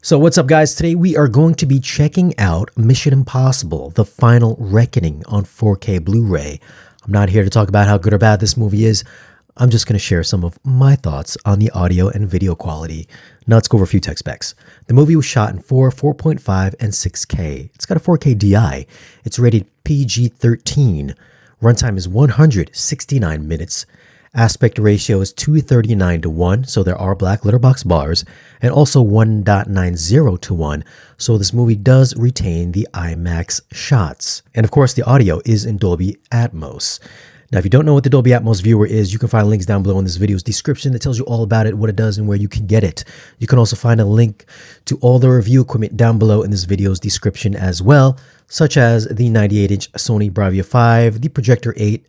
So what's up, guys? Today we are going to be checking out Mission Impossible: The Final Reckoning on 4K Blu-ray. I'm not here to talk about how good or bad this movie is. I'm just going to share some of my thoughts on the audio and video quality. Now let's go over a few tech specs. The movie was shot in 4.5, and 6K. It's got a 4K DI. It's rated PG-13. Runtime is 169 minutes. Aspect ratio is 239:1, so there are black letterbox bars, and also 1.90:1, so this movie does retain the IMAX shots. And of course, the audio is in Dolby Atmos. Now, if you don't know what the Dolby Atmos viewer is, you can find links down below in this video's description that tells you all about it, what it does, and where you can get it. You can also find a link to all the review equipment down below in this video's description as well, such as the 98-inch Sony Bravia 5, the Projector 8,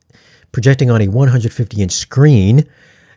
projecting on a 150-inch screen,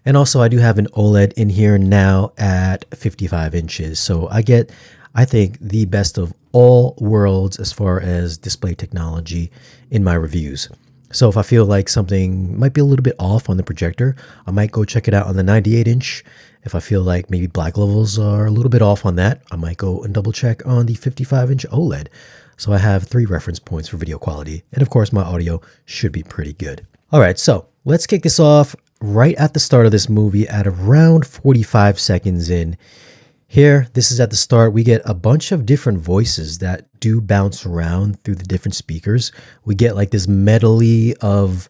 and also I do have an OLED in here now at 55 inches. So I get, I think, the best of all worlds as far as display technology in my reviews. So if I feel like something might be a little bit off on the projector, I might go check it out on the 98-inch. If I feel like maybe black levels are a little bit off on that, I might go and double check on the 55-inch OLED. So I have 3 reference points for video quality, and of course my audio should be pretty good. All right, so let's kick this off right at the start of this movie at around 45 seconds in. Here, this is at the start. We get a bunch of different voices that do bounce around through the different speakers. We get like this medley of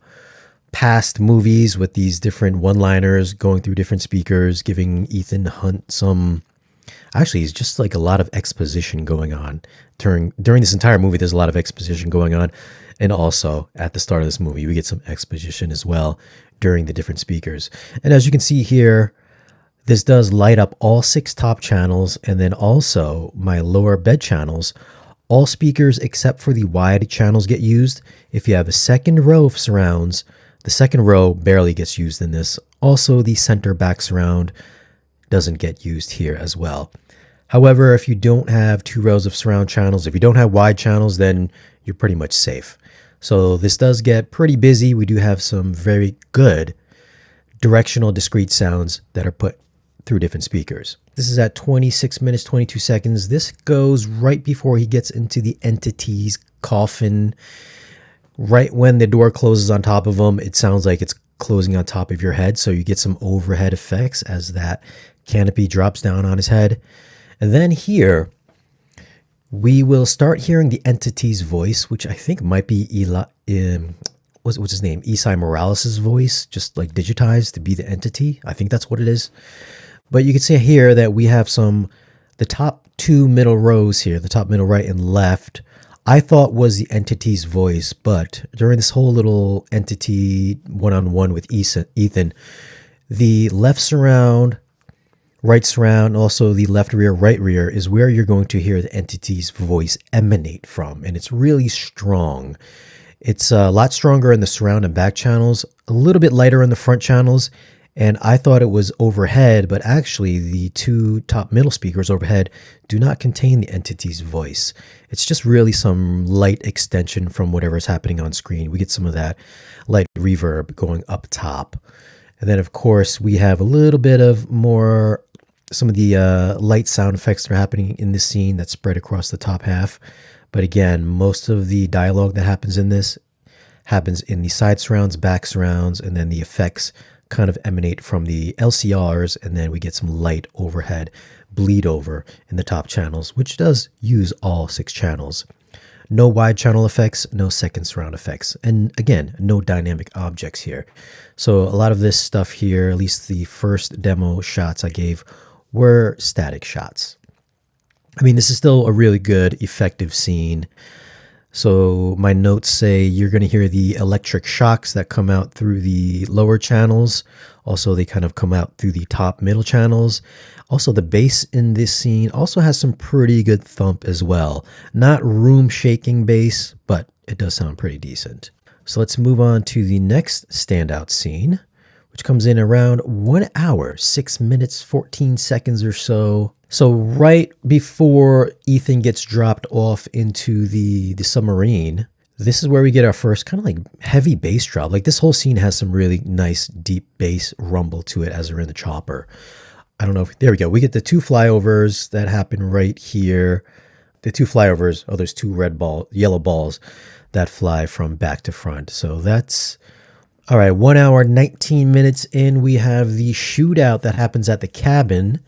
past movies with these different one-liners going through different speakers, giving Ethan Hunt some... Actually, it's just like a lot of exposition going on. During this entire movie, there's a lot of exposition going on. And also, at the start of this movie, we get some exposition as well during the different speakers. And as you can see here, this does light up all 6 top channels and then also my lower bed channels. All speakers except for the wide channels get used. If you have a second row of surrounds, the second row barely gets used in this. Also, the center back surround doesn't get used here as well. However, if you don't have 2 rows of surround channels, if you don't have wide channels, then you're pretty much safe. So this does get pretty busy. We do have some very good directional discrete sounds that are put through different speakers. This is at 26 minutes, 22 seconds. This goes right before he gets into the entity's coffin. Right when the door closes on top of him, it sounds like it's closing on top of your head. So you get some overhead effects as that canopy drops down on his head. And then here, we will start hearing the entity's voice, which I think might be what's his name? Esai Morales' voice, just like digitized to be the entity. I think that's what it is. But you can see here that we have the top 2 middle rows here, the top, middle, right, and left, I thought was the entity's voice. But during this whole little entity one-on-one with Ethan, the left surround, right surround, also the left rear, right rear is where you're going to hear the entity's voice emanate from. And it's really strong. It's a lot stronger in the surround and back channels, a little bit lighter in the front channels. And I thought it was overhead, but actually the 2 top middle speakers overhead do not contain the entity's voice. It's just really some light extension from whatever's happening on screen. We get some of that light reverb going up top. And then, of course, we have a little bit of some of the light sound effects that are happening in this scene that spread across the top half. But again, most of the dialogue that happens in this happens in the side surrounds, back surrounds, and then the effects kind of emanate from the LCRs, and then we get some light overhead bleed over in the top channels, which does use all 6 channels. No wide channel effects, no second surround effects, and again, no dynamic objects here. So a lot of this stuff here, at least the first demo shots I gave, were static shots. I mean, this is still a really good, effective scene. So my notes say you're going to hear the electric shocks that come out through the lower channels. Also, they kind of come out through the top middle channels. Also, the bass in this scene also has some pretty good thump as well. Not room-shaking bass, but it does sound pretty decent. So let's move on to the next standout scene, which comes in around 1 hour, 6 minutes, 14 seconds or so. So right before Ethan gets dropped off into the submarine, this is where we get our first kind of like heavy bass drop. Like this whole scene has some really nice deep bass rumble to it as they're in the chopper. I don't know if, there we go. We get the two flyovers that happen right here. The two flyovers, oh, there's two yellow balls that fly from back to front. So that's, all right, 1 hour, 19 minutes in, we have the shootout that happens at the cabin.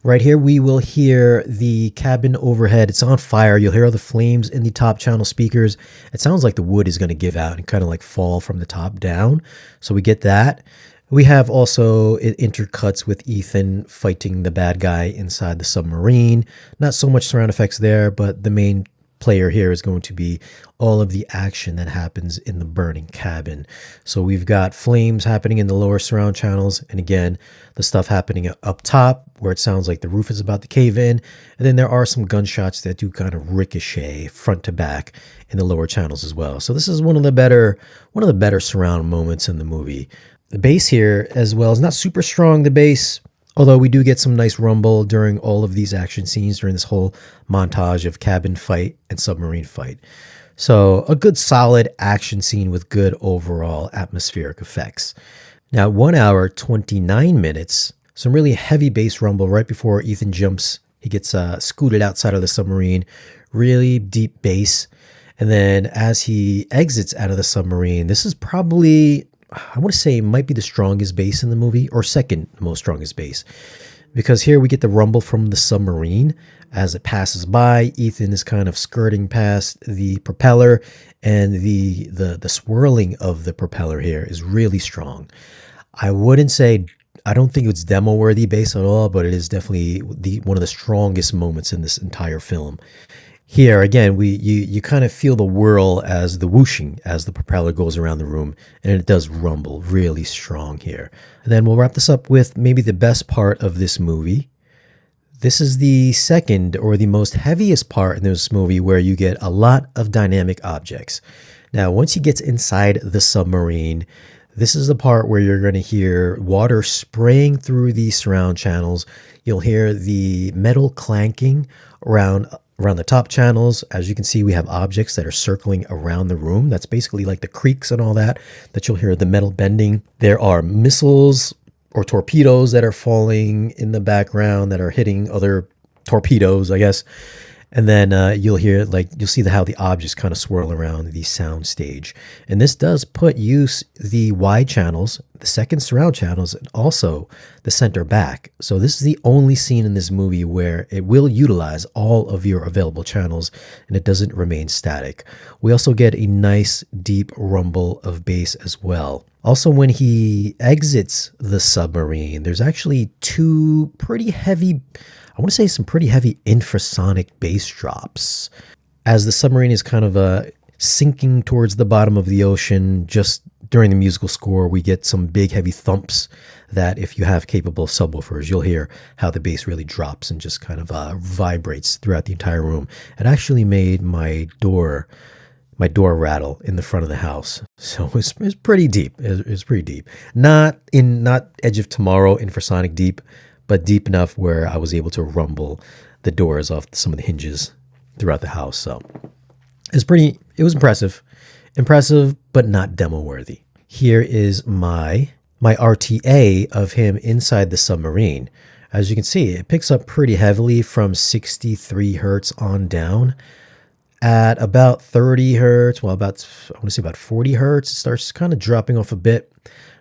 Right here, we will hear the cabin overhead. It's on fire. You'll hear all the flames in the top channel speakers. It sounds like the wood is going to give out and kind of like fall from the top down. So we get that. We have also, it intercuts with Ethan fighting the bad guy inside the submarine. Not so much surround effects there, but the main player here is going to be all of the action that happens in the burning cabin. So we've got flames happening in the lower surround channels, and again, the stuff happening up top where it sounds like the roof is about to cave in, and then there are some gunshots that do kind of ricochet front to back in the lower channels as well. So this is one of the better surround moments in the movie. The bass here as well is not super strong, the bass, although we do get some nice rumble during all of these action scenes during this whole montage of cabin fight and submarine fight. So a good solid action scene with good overall atmospheric effects. Now 1 hour, 29 minutes, some really heavy bass rumble right before Ethan jumps. He gets scooted outside of the submarine, really deep bass. And then as he exits out of the submarine, this is probably, I want to say, might be the strongest bass in the movie, or second most strongest bass, because here we get the rumble from the submarine as it passes by. Ethan is kind of skirting past the propeller, and the swirling of the propeller here is really strong. I don't think it's demo worthy bass at all, but it is definitely one of the strongest moments in this entire film. Here, again, you kind of feel the whirl as the whooshing as the propeller goes around the room, and it does rumble really strong here. And then we'll wrap this up with maybe the best part of this movie. This is the second or the most heaviest part in this movie, where you get a lot of dynamic objects. Now, once he gets inside the submarine, this is the part where you're going to hear water spraying through the surround channels. You'll hear the metal clanking around the top channels. As you can see, we have objects that are circling around the room. That's basically like the creaks and all that you'll hear the metal bending. There are missiles or torpedoes that are falling in the background that are hitting other torpedoes, I guess. And then you'll see how the objects kind of swirl around the sound stage. And this does use the wide channels, the second surround channels, and also the center back. So this is the only scene in this movie where it will utilize all of your available channels and it doesn't remain static. We also get a nice deep rumble of bass as well. Also, when he exits the submarine, there's actually two pretty heavy, I want to say some pretty heavy infrasonic bass drops. As the submarine is kind of sinking towards the bottom of the ocean, just during the musical score, we get some big heavy thumps that if you have capable subwoofers, you'll hear how the bass really drops and just kind of vibrates throughout the entire room. It actually made my door rattle in the front of the house. So it was pretty deep. It was pretty deep. Not Edge of Tomorrow infrasonic deep, but deep enough where I was able to rumble the doors off some of the hinges throughout the house. So it was impressive, but not demo worthy. Here is my RTA of him inside the submarine. As you can see, it picks up pretty heavily from 63 hertz on down. At about 30 hertz, I want to say about 40 hertz, it starts kind of dropping off a bit.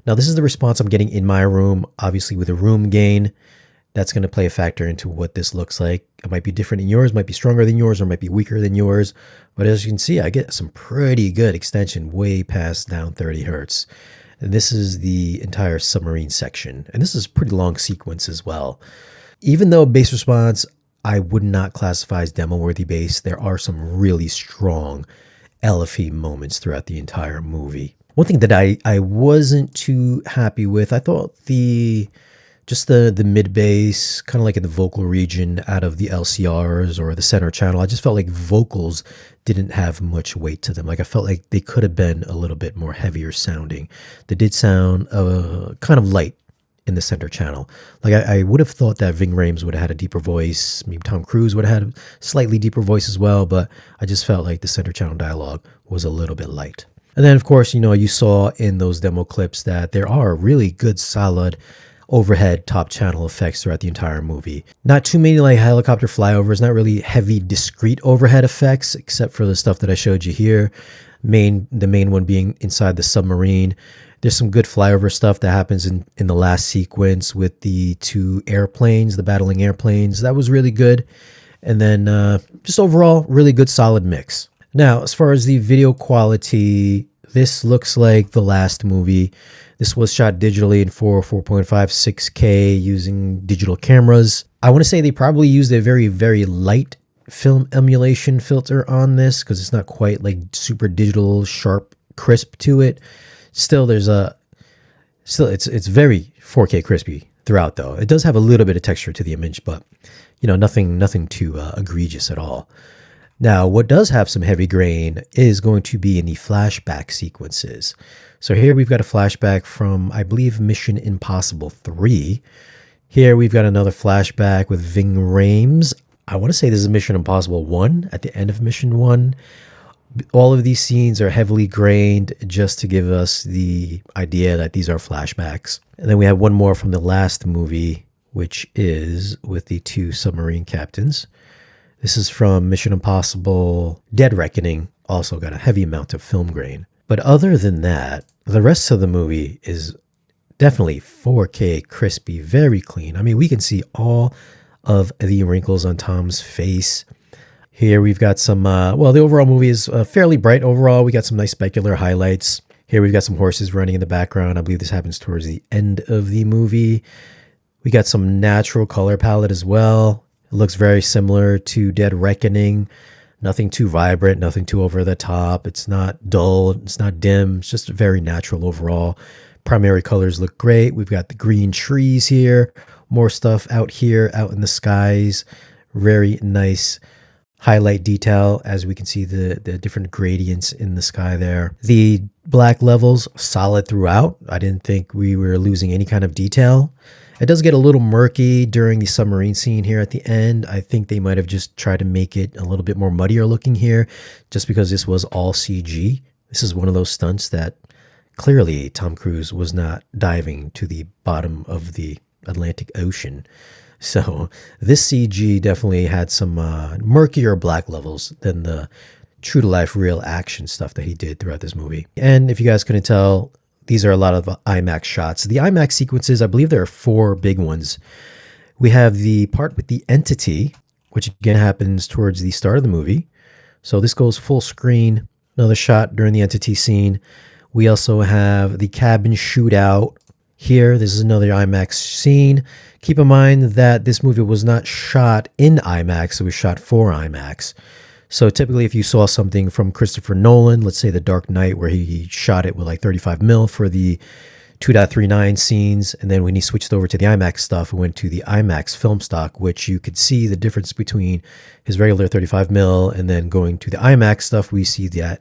Now, this is the response I'm getting in my room, obviously with a room gain. That's going to play a factor into what this looks like. It might be different in yours, might be stronger than yours, or might be weaker than yours. But as you can see, I get some pretty good extension way past down 30 hertz. And this is the entire submarine section. And this is a pretty long sequence as well. Even though bass response, I would not classify as demo-worthy bass, there are some really strong LFE moments throughout the entire movie. One thing that I wasn't too happy with, I thought the mid bass, kind of like in the vocal region out of the LCRs or the center channel, I just felt like vocals didn't have much weight to them. Like I felt like they could have been a little bit more heavier sounding. They did sound kind of light in the center channel. Like I would have thought that Ving Rhames would have had a deeper voice. Maybe Tom Cruise would have had a slightly deeper voice as well, but I just felt like the center channel dialogue was a little bit light. And then, of course, you saw in those demo clips that there are really good, solid overhead top channel effects throughout the entire movie. Not too many like helicopter flyovers, not really heavy discrete overhead effects, except for the stuff that I showed you here. The main one being inside the submarine. There's some good flyover stuff that happens in the last sequence with the two airplanes, the battling airplanes. That was really good. And then just overall, really good solid mix. Now, as far as the video quality, this looks like the last movie. This was shot digitally in 4.5, 6K using digital cameras. I want to say they probably used a very, very light film emulation filter on this because it's not quite like super digital, sharp, crisp to it. Still, it's very 4K crispy throughout though. It does have a little bit of texture to the image, but nothing too egregious at all. Now, what does have some heavy grain is going to be in the flashback sequences. So here we've got a flashback from, I believe, Mission Impossible 3. Here we've got another flashback with Ving Rhames. I want to say this is Mission Impossible 1, at the end of Mission 1. All of these scenes are heavily grained just to give us the idea that these are flashbacks. And then we have one more from the last movie, which is with the two submarine captains. This is from Mission Impossible Dead Reckoning. Also got a heavy amount of film grain. But other than that, the rest of the movie is definitely 4K crispy, very clean. I mean, we can see all of the wrinkles on Tom's face. Here we've got some, the overall movie is fairly bright overall. We got some nice specular highlights. Here we've got some horses running in the background. I believe this happens towards the end of the movie. We got some natural color palette as well. It looks very similar to Dead Reckoning. Nothing too vibrant, nothing too over the top. It's not dull, it's not dim. It's just very natural overall. Primary colors look great. We've got the green trees here. More stuff out here, out in the skies. Very nice highlight detail as we can see the different gradients in the sky there. The black levels, solid throughout. I didn't think we were losing any kind of detail. It does get a little murky during the submarine scene here at the end. I think they might have just tried to make it a little bit more muddier looking here just because this was all CG. This is one of those stunts that clearly Tom Cruise was not diving to the bottom of the Atlantic Ocean. So this CG definitely had some murkier black levels than the true to life real action stuff that he did throughout this movie. And if you guys couldn't tell, these are a lot of IMAX shots. The IMAX sequences, I believe there are 4 big ones. We have the part with the entity, which again happens towards the start of the movie. So this goes full screen, another shot during the entity scene. We also have the cabin shootout here. This is another IMAX scene. Keep in mind that this movie was not shot in IMAX. It was shot for IMAX. So typically if you saw something from Christopher Nolan, let's say The Dark Knight, where he shot it with like 35mm for the 2.39 scenes, and then when he switched over to the IMAX stuff, it went to the IMAX film stock, which you could see the difference between his regular 35mm and then going to the IMAX stuff, we see that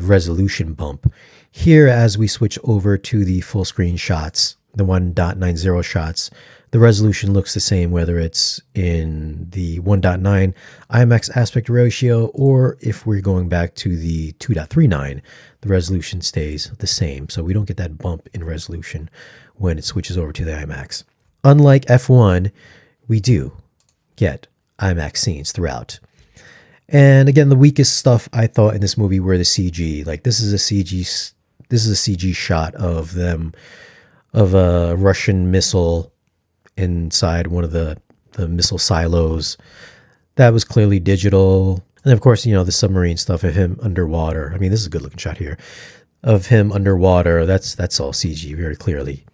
resolution bump. Here, as we switch over to the full screen shots, the 1.90 shots, the resolution looks the same whether it's in the 1.9 IMAX aspect ratio or if we're going back to the 2.39, the resolution stays the same. So we don't get that bump in resolution when it switches over to the IMAX. Unlike F1, we do get IMAX scenes throughout. And again, the weakest stuff I thought in this movie were the CG. Like this is a CG shot of them, of a Russian missile inside one of the missile silos. That was clearly digital. And of course, the submarine stuff of him underwater. I mean, this is a good looking shot here of him underwater. That's all CG very clearly.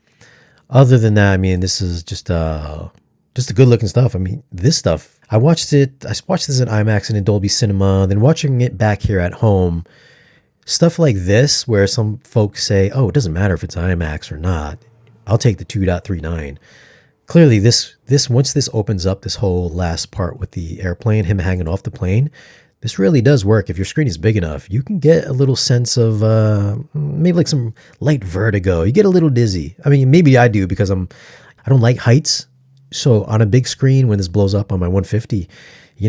Other than that, I mean, this is just the good looking stuff. I mean, this stuff, I watched this in IMAX and in Dolby Cinema, then watching it back here at home, stuff like this where some folks say, oh, it doesn't matter if it's IMAX or not. I'll take the 2.39. Clearly, this once this opens up, this whole last part with the airplane, him hanging off the plane, this really does work. If your screen is big enough, you can get a little sense of maybe like some light vertigo. You get a little dizzy. I mean, maybe I do because I don't like heights. So on a big screen, when this blows up on my 150,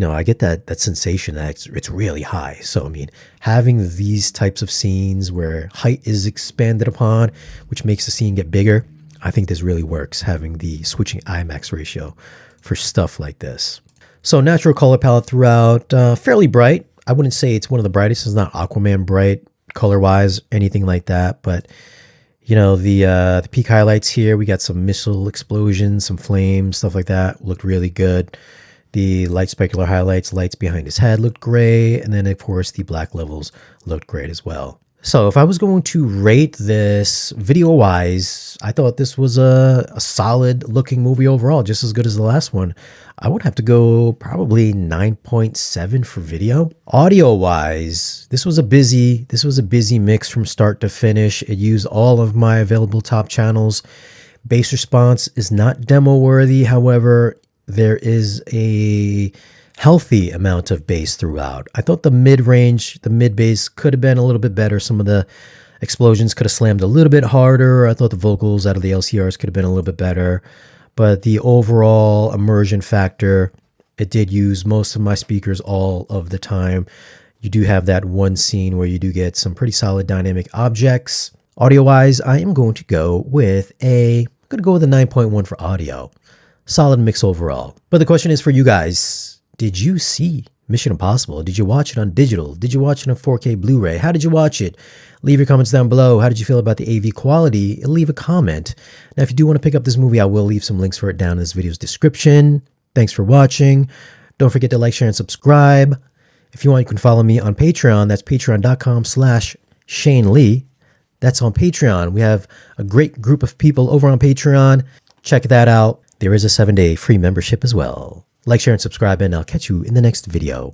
I get that sensation that it's really high. So, I mean, having these types of scenes where height is expanded upon, which makes the scene get bigger, I think this really works, having the switching IMAX ratio for stuff like this. So natural color palette throughout, fairly bright. I wouldn't say it's one of the brightest. It's not Aquaman bright color-wise, anything like that. But, you know, the peak highlights here, we got some missile explosions, some flames, stuff like that. Looked really good. The light specular highlights, lights behind his head looked great. And then, of course, the black levels looked great as well. So if I was going to rate this video-wise, I thought this was a solid-looking movie overall, just as good as the last one. I would have to go probably 9.7 for video. Audio-wise, this was a busy mix from start to finish. It used all of my available top channels. Bass response is not demo-worthy. However, there is a healthy amount of bass throughout. I thought the mid-range, the mid-bass could have been a little bit better. Some of the explosions could have slammed a little bit harder. I thought the vocals out of the LCRs could have been a little bit better. But the overall immersion factor, it did use most of my speakers all of the time. You do have that one scene where you do get some pretty solid dynamic objects. Audio-wise, I am going to go with a 9.1 for audio. Solid mix overall. But the question is for you guys. Did you see Mission Impossible? Did you watch it on digital? Did you watch it on 4K Blu-ray? How did you watch it? Leave your comments down below. How did you feel about the AV quality? Leave a comment. Now, if you do want to pick up this movie, I will leave some links for it down in this video's description. Thanks for watching. Don't forget to like, share, and subscribe. If you want, you can follow me on Patreon. That's patreon.com/Shane Lee. That's on Patreon. We have a great group of people over on Patreon. Check that out. There is a 7-day free membership as well. Like, share, and subscribe, and I'll catch you in the next video.